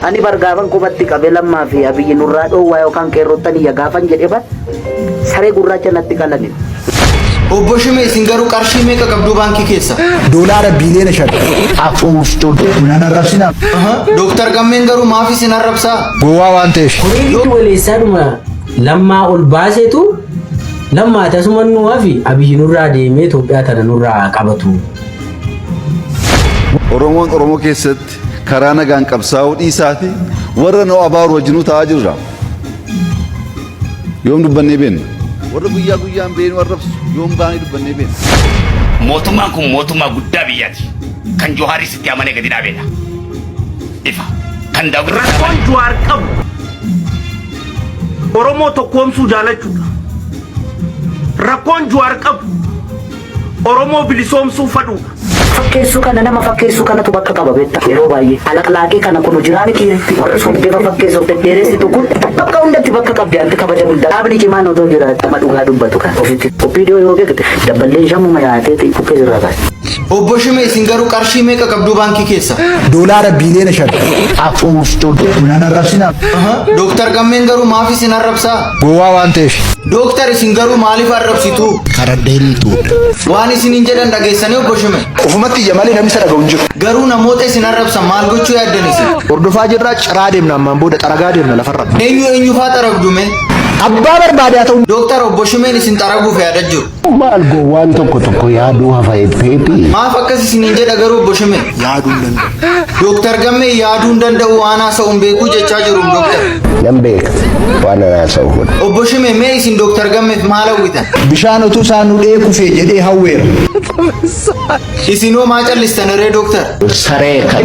Ani bargaafan qubatti qabe lammaa fi abiyyi nurraa dhoowwaa yookaan qeerrottanii ya gaafan jedhe ba saree gurraacha natti qalani. Obbo Shimee isin garuu qarshii meeqa qabdu baankii keessa? Doolaara biliyoona 5. Afuuftuun naan arrabsina. Dooktar Gammeen garuu maaf isin arrabsaa? Gowwaa waan ta'eef. Koreegitti waleessaadhuma lammaa ol baasetu lammaa tasuma nuwaa fi abiyyi nurraa deemee Itoophiyaa tana nurraa qabatu. Oromoon Oromoo keessatti karaa nagaan qabsaa'uu dhiisaati warra noo abaaru wajjinuu ta'aa jirra. Yoom dubbannee beenna? Warra guyyaa guyyaan beenu arrabsu yoom baanii dubbannee beenna? Mootummaan kun mootummaa guddaa biyyaati. Kan Johaaris itti amanee gadi dhaabeedha. Ifa kan daawwirraa rakkoon Johaar qabu Oromoo tokkoomsuu jaalachuudha. Rakkoon Johaar qabu Oromoo bilisoomsuu fadhuudha. Fakkeessuu kana nama fakkeessuu kanatu bakka qaba beektaa yeroo baay'ee alaqlaaqee kana kun jiraani kiiretti warra sun bifa fakkeessuuf deddeeressi tokko bakka hundatti bakka qabdi anti kabaja guddaa dhaabni cimaan otoo jiraatu amma dhugaa dubbatu kan ofitti opiidiyoo yoo beekte dabballee shamuma yaatee xiqqoo irraa baase. Obbo Shimee isin garuu qarshii meeqa qabdu baankii keessa? Doolaara biliyoona 5. Afuuftuun naan arrabsina. Dooktar Gammeen garuu maaf isin arrabsaa? Gowwaa waan ta'eef. Dooktar isin garuu maaliif arrabsitu? Karaddeeltuudha. Waan isiniin jedhan dhageessanii Obbo Shimee? Ofumatti iyya malee namni isa dhaga'u hin jiru. Garuu namoota isin arrabsan maal gochuu yaaddan isin? Hordofaa jirraa ciraa deemna ammaan booda xaragaa deemna lafarra. Eenyu faa xaragdume? Abbaa barbaade haa ta'u. Dooktar Obbo Shimeen isin xaraguuf yaada jiru. Maal gowwaan tokko yaaduu hafa eebbeepi. Maaf akkas isiniin jedha garuu Obbo Shimee? Yaaduu hin danda'u. Dooktar Gammee yaaduu hin danda'u waan haasa'uun beekuu jechaa jiru dooktar. Nan beeka waan haasa'u kun. Obbo Shimee mee isin Dooktar Gammeef maal hawwitan? Bishaan utuu isaan nu kufee jedhee hawweera. Isinoo maa callistan ree dooktar? Saree kan.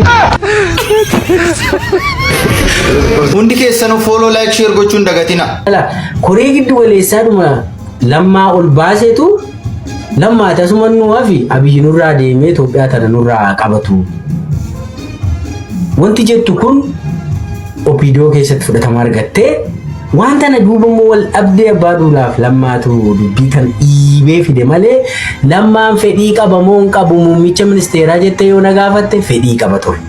Hundi keessanuu follow like share gochuun dagatina. Koreegitti waleessaadhuma lammaa ol baasetu lammaa tasuma nuwaa fi abiyyi nurraa deemee Itoophiyaa tana nurraa qabatu. Wanti jettu kun opiidiyoo keessatti fudhatama argattee waan tana duuba immoo wal dhabdee abbaa duulaaf lammaatu dubbii kan dhiibee fide malee lammaan fedhii qaba moo hin qabu muummicha ministeeraa jettee yoo na gaafatte fedhii qaba ture.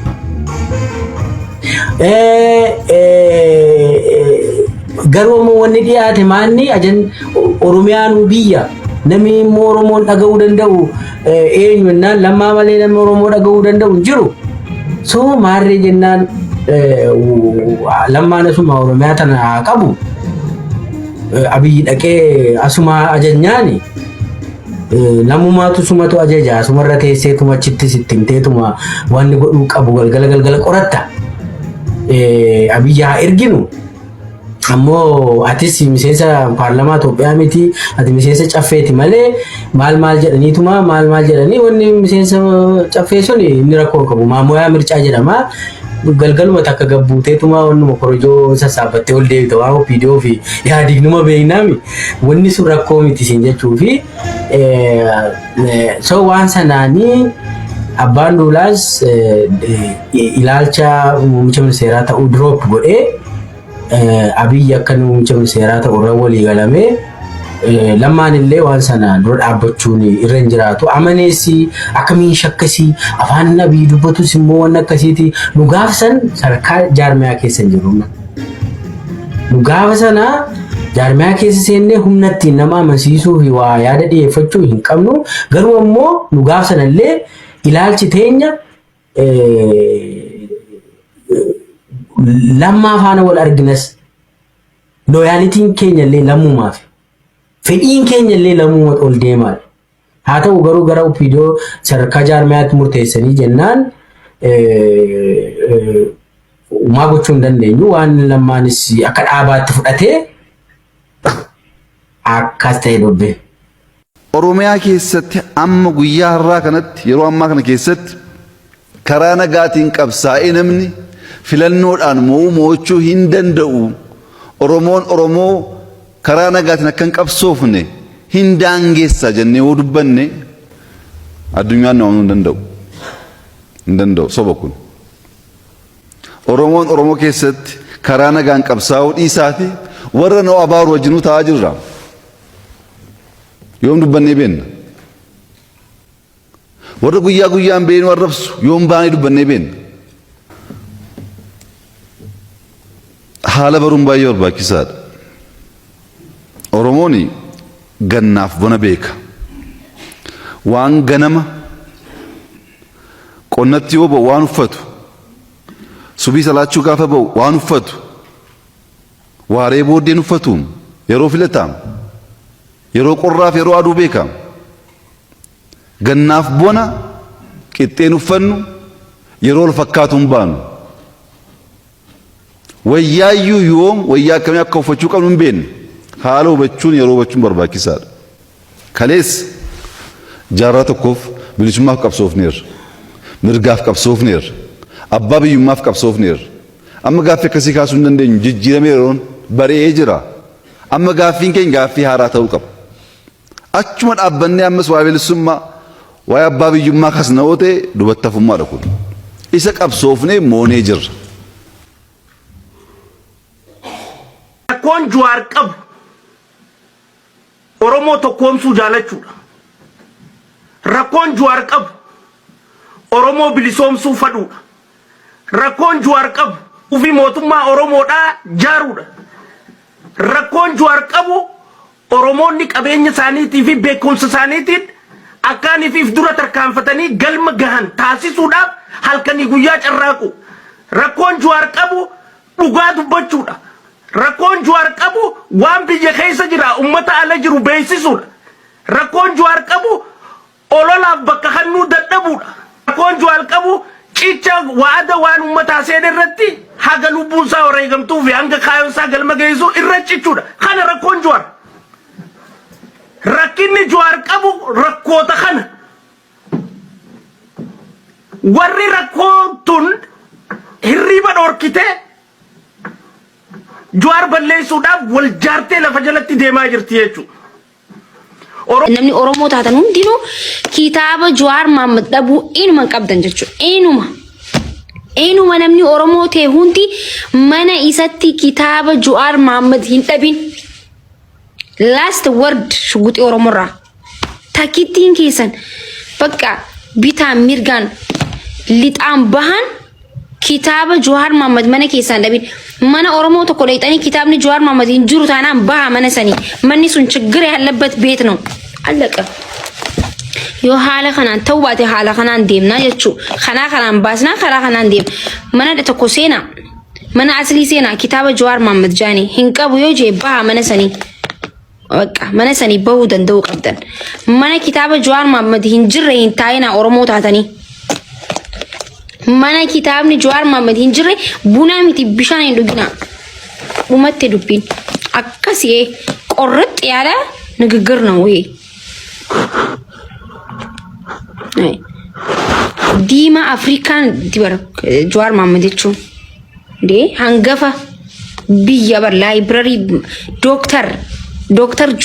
Garuu immoo wanni dhiyaate maanni ajan Oromiyaanuu biyya namni immoo Oromoon dhaga'uu danda'u eenyu jennaan lammaa malee namni Oromoo dhaga'uu danda'u hin jiru. So maarree jennaan lammaan asuma Oromiyaa tana haa qabu. Abiyyi dhaqee asuma ajajnaani. Namumaatu sumatu ajaja asumarra teesseetuma achitti sittimteetuma wanni godhuu qabu galgala qoratta. Abiyyi haa erginu. Ammoo atis miseensa paarlamaa Itoophiyaa miti ati miseensa caffeeti malee maal jedhaniituma maal jedhanii wanni miseensa caffee sun inni rakkoo qabu maamoyaa mircaa jedhama. Galgaluma takka gabbuuteetuma wannuma korojoo sassaabbattee ol deebita waan opiidiyoo fi yaadignuma beeknaami wanni sun rakkoo miti siin jechuu fi so waan sanaanii abbaan duulaas ilaalcha muummicha ministeeraa ta'uu drop godhee abiyyi akka muummicha ministeeraa ta'u irra walii galamee lammaan illee waan sana dura dhaabbachuun irra hin jiraatu amaneessi akkamiin shakkasii afaan nabii dubbatus immoo waan akkasiiti nu gaafsan sadarkaa jaarmiyaa keessa hin jiru. Nu gaafa sana jaarmiyaa keessa seennee humnatti nama amansiisuu fi waa yaada dhiyeeffachuu hin qabnu garuu immoo nu gaafsan illee ilaalchi teenya lammaa faana wal arginas looyaalitiin keenya illee lammumaaf. Fedhiin keenya illee lammuma ol deemaa. Haa ta'u garuu gara opiidiyoo sadarkaa jaarmiyaatti murteessanii jennaan maa gochuu hin dandeenyu waan lammaanis akka dhaabaatti fudhatee akkas ta'e dubbe. Oromiyaa keessatti amma guyyaa har'aa kanatti yeroo ammaa kana keessatti karaa nagaatiin qabsaa'ee namni filannoodhaan mo'achuu hin danda'u. Oromoon Oromoo karaa nagaatiin akkan qabsoofne hin daangeessa jennee yoo dubbanne addunyaan nama hin danda'u soba kun. Oromoon Oromoo keessatti karaa nagaan qabsaa'uu dhiisaati warra noo abaaru wajjinuu ta'aa jirra. Yoom dubbannee beenna? Warra guyyaa guyyaan beenu arrabsu yoom baanii dubbannee beenna? haala baruun baay'ee barbaachisaadha. Oromooni gannaaf bona beeka. Waan ganama qonnatti yoo ba'u waan uffatu, subii salaachuu gaafa ba'u waan uffatu, waaree booddeen uffatuun yeroo filataam, yeroo qorraaf yeroo aduu beekam. Gannaaf bona qixxeen uffannu yeroo wal fakkaatuun baanu. Wayyaayyuu yoom wayyaa akkamii akka uffachuu qabnu hin beekne haala hubachuun yeroo hubachuun barbaachisaadha. Kalees jaarraa tokkoof bilisummaaf qabsoofneerra, mirgaaf qabsoofneerra, abbaa biyyummaaf qabsoofneerra. Amma gaaffii akkasii kaasuu hin dandeenyu, jijjiiramee yeroon bari'ee jira. Amma gaaffiin keenya gaaffii haaraa ta'uu qaba. Achuma dhaabbannee ammas waa'ee bilisummaa, waa'ee abbaa biyyummaa kaasna yoo ta'e dubatti hafummaadha kun. Isa qabsoofnee moonee jirra. Rakkoon Jawaar qabu Oromoo tokkoomsuu jaalachuudha. Rakkoon Jawaar qabu Oromoo bilisoomsuu fadhuudha. Rakkoon Jawaar qabu ufii mootummaa Oromoodhaa jaaruudha. Rakkoon Jawaar qabu Oromoonni qabeenya isaaniitii fi beekumsa isaaniitiin akkaaniif dura tarkaanfatanii galma gahan taasisuudhaaf halkanii guyyaa carraaqu. Rakkoon Jawaar qabu dhugaa dubbachuudha. Rakkoon Jawaar qabu waan biyya keessa jira ummata ala jiru beeksisuudha. Rakkoon Jawaar qabu ololaaf bakka hannuu dadhabuudha. Rakkoon Jawaar qabu cicha waada waan ummataa seenaa irratti haga lubbuun isaa wareegamtuu fi hanga kaayoon isaa galma geessu irra cichuudha. Kana rakkoon Jawaar. Rakkinni Jawaar qabu rakkoota kana. Warri rakkoon tun hirriba dhorkitee Jawaar balleessuudhaaf wal jaartee lafa jalatti deemaa jirti jechuudha. Namni Oromoo taatan hundinuu kitaaba Jawaar Mohaammed dhabuu inuma qabdan jechuudha. Inuma namni Oromoo ta'e hundi mana isatti kitaaba Jawaar Mohaammed hin dhabin. Last word shuguxii Oromoorraa. Takkittiin keessan bakka bitaan mirgaan lixaan bahan kitaaba Jawaar Mohaammed mana keessan dhabin. Mana Oromoo tokko dheeyxanii kitaabni Jawaar Mohaammed hin jiru taanaan baha mana sanii. Manni sun chiggira yallabat beet ነው አለቀ yoo haala kanaan ta'uu baate haala kanaan deemnaa jechuudha. Kanaan baasnaa kanaan deem mana tokko seenaa mana aslii seenaa kitaaba Jawaar Mohaammed jaanii hin qabu yoo jee baha mana sanii. Bakka mana sanii bahuu danda'uu qabdan. Mana kitaaba Jawaar Mohaammed hin jirre hin taa'inaa Oromoo taatanii. Mana kitaabni Jawaar Mohaammed hin jirre buna miti bishaan hin dhuginaa. Dhumatte dubbiin akkasii qorratti yaala ንግግር ነው ይሄ ዲማ አፍሪካን ዲበር Jawaar Mohaammed jechuun de hangafa biyya bar library ዶክተር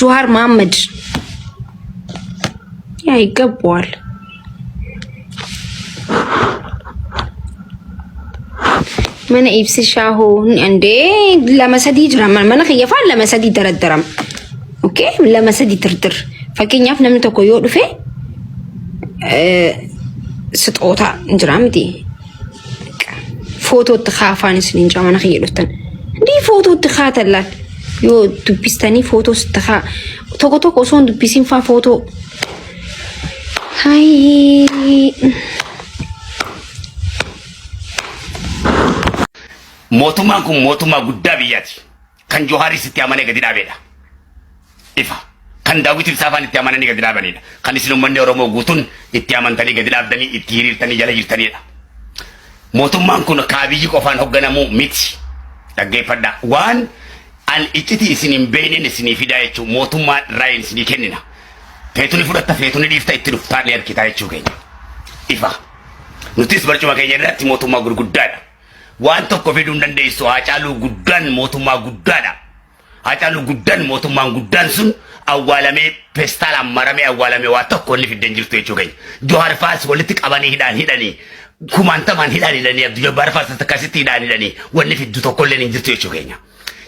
Jawaar Mohaammed ያ ይገባዋል። mana ibsi shaho ande lama sadi jira mana khiyafan lama sadi daradaram okay lama sadi tirtir fakeenyaaf namni tokko yoo dhufe ስጦታ እንጀራ ምቲ ፎቶ ተኻፋንስ እንጀራ mana khiyeluttan di ፎቶ ተኻተላል yo dubbistani ፎቶ ስትኻ tokko son dubbisin fa ፎቶ hay mootummaan kun mootummaa guddaa biyyaati. Kan Johaaris itti amanee gadi dhaabeedha. Ifa. Kan Daawit Ibsaafaan itti amananii gadi dhaabanidha. Kan isin uummanni Oromoo guutuun itti amantanii gadi dhaabdanii itti hiriirtanii jala jirtanidha. Mootummaan kun kaabiyyi qofaan hoogganamu miti. Dhaggeeffadha. Waan an icciti isin hin beekneen isinii fidaa jechuun mootummaa irraa isinii kennina. Feetuni fudhatta feetuni dhiifta itti dhuftaan harkitaa jechuu keenya. Ifa. Nutis barcuma keenya irratti mootummaa gurguddaadha. Waan tokko fiduu hin dandeessu Haacaaluu guddaan mootummaa guddaadha. Haacaaluu guddaan mootummaan guddaan sun awwaalamee pestaalaan maramee awwaalamee waa tokko inni fidden jirtu jechuu keenya. Jawaar Faas walitti qabanii hidhanii kumaantamaan hidhanii Abduu Jabbaar Faas akkasitti hidhanii wanni fiddu tokko illee hin jirtu jechuu keenya.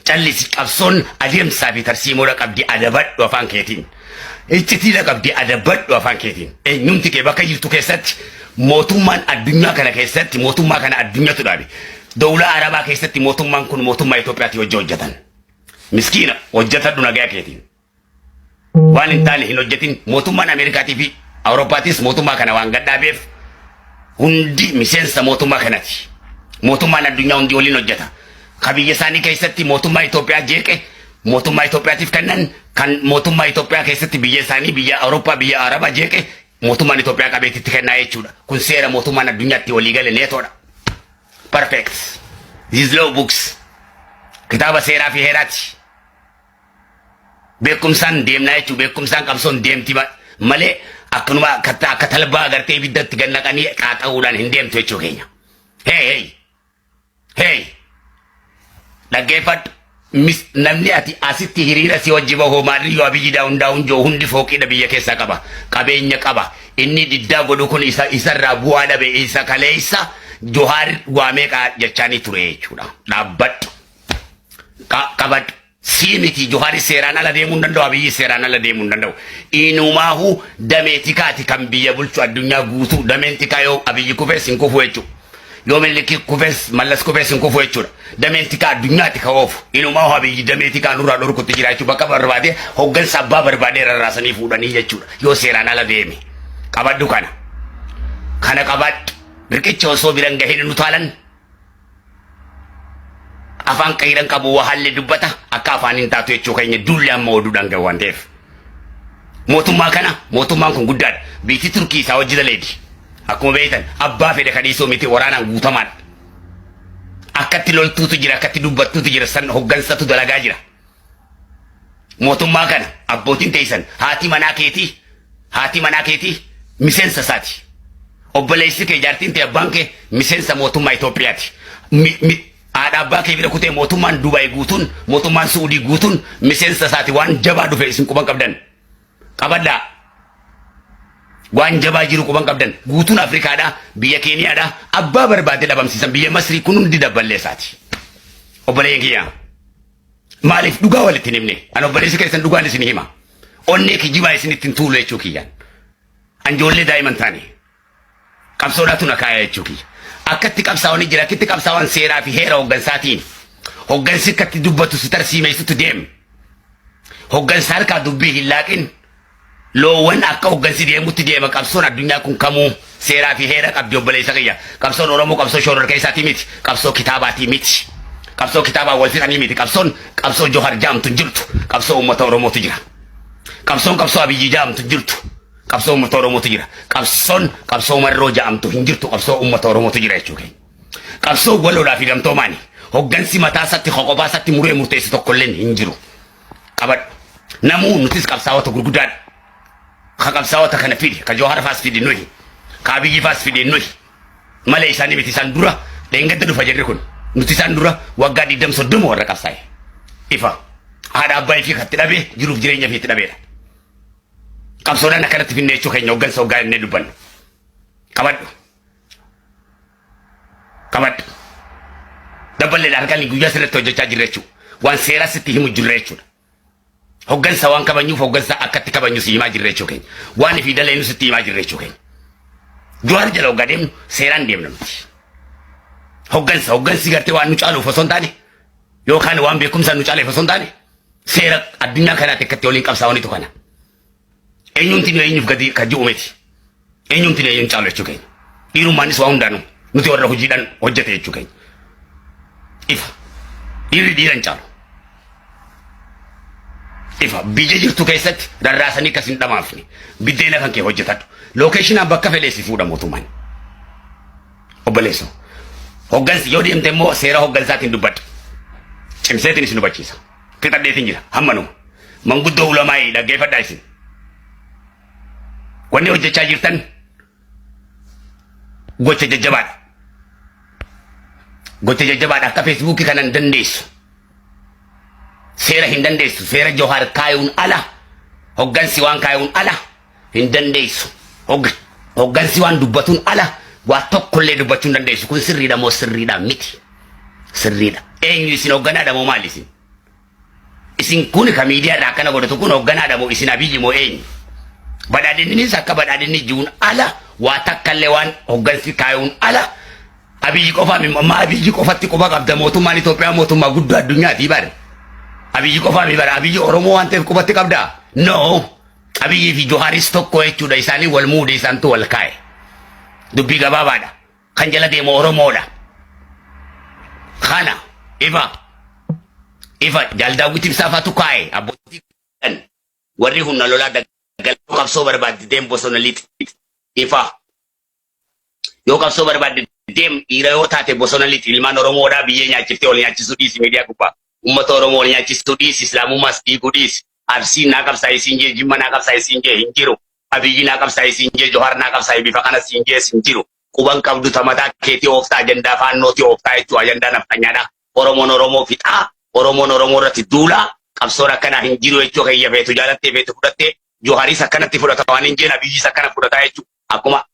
Callisi qabsoon adeemsaa fi tarsiimoodha qabdi adabadhu afaan keetiin. Iccitiidha qabdi adabadhu afaan keetiin. Eenyumti kee bakka jirtu keessatti mootummaan addunyaa kana keessatti mootummaa kana addunyaatu dhaabe. dawla arabaa keessatti mootummaan kun mootummaa Itoophiyaatti hojjetan miskiina hojjetadhu nagaa keetiin waan hin taane hin hojjetin mootummaan Ameerikaatii fi Awurooppaatis mootummaa kana waan gadhaabeef hundi miseensa mootummaa kanati mootummaan addunyaa hundi waliin hojjeta kabiyya isaanii keessatti mootummaa Itoophiyaa jeeqe mootummaa Itoophiyaatiif kannan kan mootummaa Itoophiyaa keessatti biyya isaanii biyya Awurooppaa biyya Arabaa jeeqe mootummaan Itoophiyaa qabeetitti kennaa jechuudha kun seera mootummaan addunyaatti walii gale neetoodha perfect these law books kitaaba seeraa fi heeraati beekumsaan deemnaa jechuudha beekumsaan qabsoon deemti malee akkanuma akka talbaa agartee ibiddatti gannaqanii qaxa'uudhaan hin deemtu jechuu keenya hey dhaggeeffadhu namni ati asitti hiriira si wajji bahoo maadriyyoo abiyyiidhaa hundaa'uun joo hundi fooqiidha biyya keessaa qaba qabeenya qaba inni diddaa godhu kun isarraa bu'aa dhabe isa kaleessa Johaar waamee jechaanii ture jechuudha dhaabbadhu qabadhu Simiti Johari seeraan ala deemuu danda'u abiyyi seeraan ala deemuu danda'u inumaahu dameetikaati kan biyya bulchu addunyaa guutuu dameetikaa yoo abiyyi kufees hin kufu jechuudha yoo milliki kufees mallas kufees hin kufu jechuudha dameetikaa addunyaatti ka oofu inumaahu abiyyi dameetikaa nurraa dhorkutti jira jechuudha bakka barbaade hoggansa abbaa barbaadee rarraasanii fuudhanii jechuudha yoo seeraan ala deeme qabadhu kana qabadhu riqicha osoo biran gahee nu taalan afaan qayran qabu wahalli dubbata akka afaanin taatu jechuu keenya dulli amma oduudhaan gawwan ta'eef mootummaan kun guddaadha biitii Turkii isaa hojii daleedi akkuma beektan abbaa fedhe kadhiisoo miti waraanaan guutamaan akkatti loltuutu jira akkatti dubbattuutu jira san hoggansatu dalagaa jira mootummaa kana abbootiin teessan haati manaa keetii miseensa isaati obboleessi kee jaartiin ta'e abbaan kee miseensa mootummaa Itoophiyaati Ada abbaa kee bira kutee mootummaan Dubaay guutuun mootummaan Suudii guutuun miseensa isaati waan jabaa dhufe isin quban qabdan qabaddaa waan jabaa jiru quban qabdan guutuun Afrikaadhaa biyya Keeniyaadhaa abbaa barbaade dhabamsiisan biyya Masrii kun hundi dabballee isaati obboleeyyan kiyyaa maaliif dhugaa walitti hin himne an obboleessi keessan dhugaan isin hima onnee kijibaa isinitti hin tuulu jechuu kiyyan anjoollee daa'iman taane qabsoodhaatu na kaaya jechuu kiyya akkatti qabsaa'onni jira akkatti qabsaa'wan seeraa fi heera hoggansaatiin hoggansi akkatti dubbatu si tarsiimeessutu deem hoggansa harkaa dubbii hin laaqin loowwan akka hoggansi deemutti deema qabsoon addunyaa kun kamuu seeraa fi heera qabdi obboleessa kiyya qabsoon Oromoo qabsoo shororka isaatii miti qabsoo kitaabaatii miti qabsoo kitaabaa wal fixanii miti qabsoo Johar jaamtu jirtu qabsoo uummata Oromootu jira qabsoo Abiyyi jaamtu jirtu qabsoo uummata Oromootu jira qabsoo marroo jaamtu hin jirtu qabsoo uummata Oromootu jira jechuudha qabsoo waloodhaa fi gamtoomaani hoggansi mataa isaatti qoqobaa isaatti muree murteessu tokkollee hin jiru qabadhu namuu nutis qabsaa'ota gurguddaadha ka qabsaa'ota kana fidi ka Johar faas fidi nuyi ka Abiyyi faas fidi nuyi malee isaanii miti isaan dura dheengadda dhufa jirri kun nuti isaan dura waggaa 30 warra qabsaa'e ifa haadha abbaa fi katti dhabee jiruuf jireenya fi itti dhabeedha qabsoodhaan akkanatti finne jechuu keenya hoggansa hoggaa innee dubbannu qabadhu dabballeedha halkanii guyyaa sirriitti hojjechaa jirra jechuudha waan seeraa sitti himu jirra jechuudha hoggansa waan kabanyuuf hoggansa akkatti kabanyu si himaa jirra jechuu keenya waan ifi daleenyu sitti himaa jirra jechuu keenya Johar jala hoggaa deemnu seeraan deemna nuti hoggansi gartee waan nu caaluuf osoo hin taane yookaan waan beekumsaan nu caaleef osoo hin taane seera addunyaa kanaatti akkatti waliin qabsaa'aniitu kana eenyumtiin eenyuuf gadi kajji'u miti eenyumtiin eenyuun caalu jechuu keenya dhiirummaanis waa hundaanu nuti warra hojiidhaan hojjete jechuu keenya ifa dhiirri dhiiran caalu ifa biyya jirtu keessatti rarraasanii akkas hin dhamaafne biddeena kan kee hojjetadhu lookeeshinaan bakka fedheessi fuudha mootummaan obboleessoo hoggansi yoo deemte immoo seera hoggansaatiin dubbadhu cimseetiin isin hubachiisa fixadheetiin jira hammanuma manguddoo ulamaa'ii dhaggeeffadhaa isin wanni hojjechaa jirtan gocha jajjabaadha akka feesbuukii kanan dandeessu seera hin dandeessu seera Johar kaayuun ala hoggansi waan kaayuun ala hin dandeessu hoggansi waan dubbatuun ala waa tokkollee dubbachuu hin dandeessu kun sirriidha moo sirriidha miti sirriidha eenyu isin hogganaadha moo maal isin kun ka miidiyaa irraa akkana godhatu kun hogganaadha moo isin Abiyyi moo eenyu badhaadhinnis akka badhaadhinni jiruun ala waa takkallee waan hoggansi kaayuun ala Abiyyi qofa ma abiyyi qofatti qofa qabda mootummaan Itoophiyaa mootummaa guddaa addunyaati bare. Abiyyi qofa mi bare abiyyi Oromoo waan ta'eef qofatti qabda. No. Abiyyi fi Johaaris tokko jechuudha isaanii wal muude isaantu wal kaa'e. Dubbii gabaabaadha. Kan jala deemu Oromoodha. Kana ifa jaldaawwitti ibsaafaatu kaa'e abbootii kan warri humna lolaa daggaluu qabsoo barbaadde deem bosona liixi ifa. Yoo qabsoo barbaadde deem dhiira yoo taate bosona liixi ilmaan Oromoodhaa biyyee nyaachiftee ol nyaachisuu dhiisi miidiyaa gubbaa. Uummata Oromoo ol nyaachisuu dhiisi Islaamummaas dhiiguu dhiisi. Arsiin naa qabsaa'ee siin jee Jimma naa qabsaa'ee siin jee hin jiru. Abiyyi naa qabsaa'ee siin jee Johaar naa qabsaa'ee bifa kana siin jee hin jiru. Quban qabdu tamataa keetii ooftaa ajandaa faannootii ooftaa jechuu ajandaa naftanyaadha. Oromoon Oromoo fixaa. Oromoon Oromoo irratti duulaa. Qabsoon akkanaa hin jiru jechuu keeyya feetu jaalattee feetu fudhattee Johaaris akkanatti fudhata waan hin jeen Abiyyis akkana fudhataa jechuu akkuma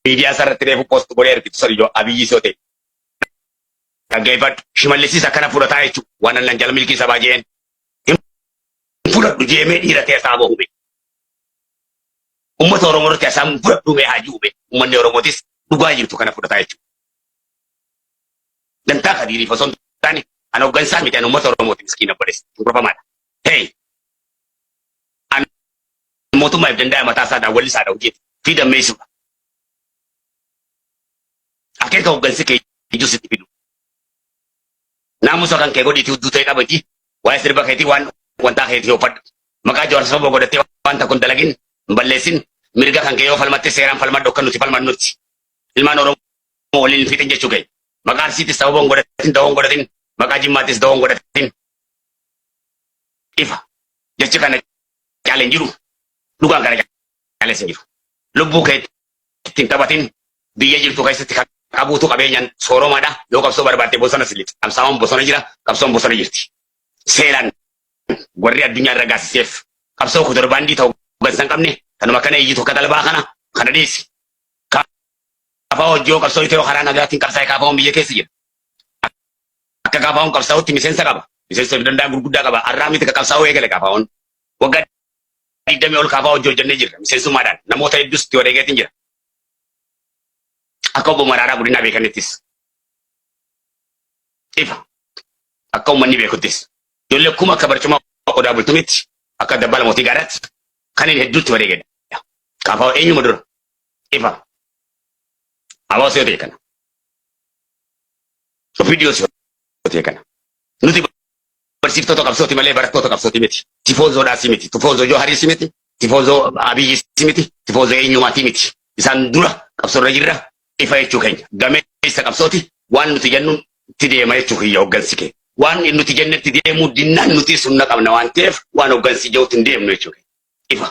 miidiyaa sarratti reefu poost godhee argitu sori Abiyyis yoo ta'e. Dhaggeeffadhu Shimallisis akkana fudhataa jechuu waan allan jala milkii sabaa jeen. Fudhadhu jeemee dhiira ta'e saaboo hume. Uummata Oromoo irratti asaan fudhadhu mee haajii hume. Uummanni Oromootis dhugaa jirtu kana fudhataa jechuudha. Dantaa Khadiiriif osoo hin taane ana hoggansaa miti ana uummata Oromooti miskiina godhes turfamaadha. Hey! An mootummaaf danda'a mataa isaadhaan walli isaadha hojjetu fi dammeessuudha. Akeeka hoggansi kee ijuu sitti fidu. Naamusa kan kee godhiitii hudduu ta'e qabati waa'ee sirba keetii waan wantaa keetii uffadhu. Maqaa Jawaar sababa godhattee wanta kun dalagin hin balleessin mirga kan kee yoo falmatte seeraan falmadhu akka nuti falmannutti. Ilmaan Oromoo waliin fixin jechuu kee. Maqaa Arsiitis sababa hin godhatin ta'uu hin godhatin. Maqaa Jimmaatis ta'uu hin godhatin. Ifa jechi kana caalee hin jiru. Dhugaan kana caalees hin jiru. Lubbuu kee ittiin taphatin biyya jirtu keessatti qabuutu qabeenyaan sooromaadha. Yoo qabsoo barbaadde bosona siliti. Qabsaawwan bosona jira. Qabsoon bosona jirti. Seeraan warri addunyaa irra gaasiseef qabsoo kutorbaandii ta'uu hoggansa hin qabne kanuma kana iyyitu akka talbaa kana dhiisi. Kaafaa hojii qabsoo itoo karaa nagaatiin qabsaa'e kaafaawwan biyya keessa jira. Akka kaafaawwan qabsaa'utti miseensa qaba. Miseensa danda'a gurguddaa qaba. Arraa miti qabsaa'uu eegale kaafaawwan. Waggaa 20 ol kaafaa hojii hojjennee jirra. Miseensummaadhaan namoota hedduus itti wareegatiin jira. Akka obbo Maraaraa Guddinaa beekanittis. Ifa. Akka uummanni beekuttis. Ijoollee kuma akka barcuma odaa bultumitti akka dabbala mootii gaaraatti kan inni hedduutti wareegedha. Kaafaa eenyuma dura. Ifa. Hawaasa yoo ta'e kana. Ofiidiyoos yoo ta'e kana. Nuti barsiiftoota qabsooti malee barattoota qabsooti miti. Tifoozoodhaas miti. Tifoozoo Johaaris miti. Tifoozoo Abiyyis miti. Tifoozoo eenyumaatii miti. Isaan dura qabsoorra jirra ifa jechuu keenya. Gameessa qabsooti waan nuti jennuun itti deema jechuu kiyya hoggansi kee. Waan nuti jennetti deemuu dinnaan nuti sunna qabna waan ta'eef waan hoggansi jawutti hin deemnu jechuu keenya. Ifa.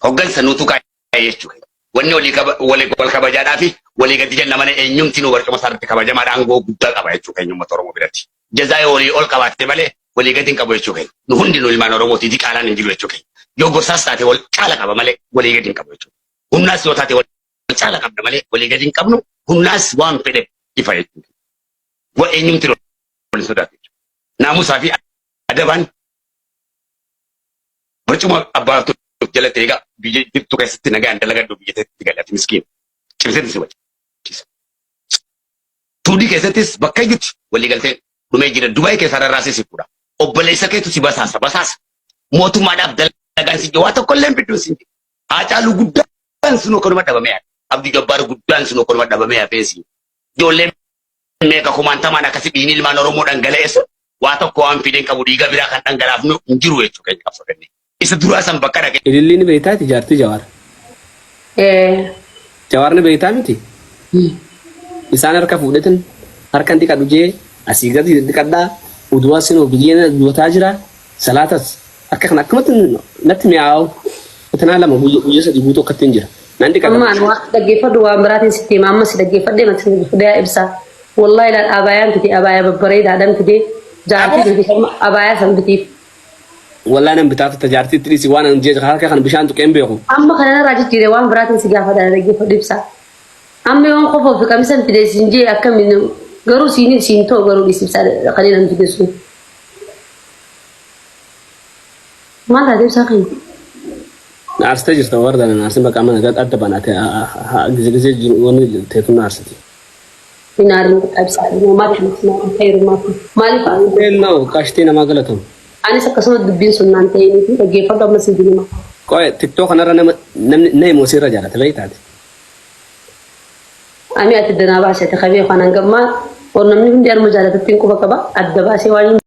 Hoggansa nutu kaa'e jechuu keenya. Wanni wal kabajaadhaa fi walii gadi jenna malee eenyumti nu barcuma isaarratti kabajamaadha aangoo guddaa qaba jechuu keenya uummata Oromoo biratti. Jazaa yoo walii ol qabaatte malee walii gadi hin qabu jechuu keenya. Nu hundi nu ilmaan Oromooti diqaalaan hin jiru jechuu keenya. Yoo gosaas taate wal caala qaba malee walii gadi hin qabu jechuudha. Humnaas yoo taate wal caala qabna malee walii gadi hin qabnu humnaas waan fedhe ifa jechuudha. Waa eenyumti wal sodaatu jechuudha. Naamusaa fi adabaan barcuma abbaatu jalatti egaa biyya jirtu keessatti nagaan dalagadhu biyya teetti galatti miskiin. Cimseetti si wajjisa. Tuudii keessattis bakka iyyutti walii galteen dhumee jira. Dubaayii keessaa rarraasee si fuudha. Obboleessa keetu si basaasa. Mootummaadhaaf dalagaan si waa tokko illee bidduun si. Haacaaluu guddaan sunoo kanuma dhabamee hafe. Abdii Jabbaar guddaan sunoo kanuma dhabamee hafeesi. Ijoolleen meeqa kumaantamaan akkasii dhiigni ilmaan Oromoo dhangala'eessu waa tokko waan fideen qabu dhiiga biraa kan dhangalaafnu hin jiru jechuu keenya qabsoo kennee. Isa duraa san bakka dhaqee. Ililliin beektaati jaartii Jawaar. Jawaarni beektaa miti. Isaan harka fuudhatan harkan dhiqadhu jee asii gadi dhiqadhaa uduwaa sinoo biyyeen duwataa jira salaatas akka kan akkamatti natti mi'aawu tanaa lama guyyaa sadii guutuu akkatti hin jira. Naan dhiqadha. Ammaan waan dhaggeeffadhu waan biraatiin sitti hima amma si dhaggeeffadhee mati dhaggeeffadhee ibsa. Wallahi laal abaayaan fide abaayaa babbareedaadhaan fide jaartii fide abaayaa san bitiif. Wallahi nan bitaaf tajaajilti tirisi waan an jecha harka kan bishaan tuqeen beeku. Amma kana irraa jijjiire waan biraatiin si gaafadha dhaggeeffadhu ibsa. Amma yoon qofoo fi kamisan fide siin jee akkamiin garuu siin ta'u garuu dhiisibsaa kanneen an fide sun. Maal taatee ibsaa kan? Naarsitee jirta warra naarsin bakka amma nagaa adda banaatee gizee jiru wanni teetu naarsiti. Minaarin qabsaa'e maatti nama heerumaatu maaliif no kashtina magalatum anis akkasuma dubbiin sun naan ta'ee fi dhaggeeffatu amma si dilima qoy tiktok kanarra namni moosirra jaalata beektaati ani ati danaa baasete qabee kanaan gammaa namni hundi arma jaalatatti quba qaba adda baasee waan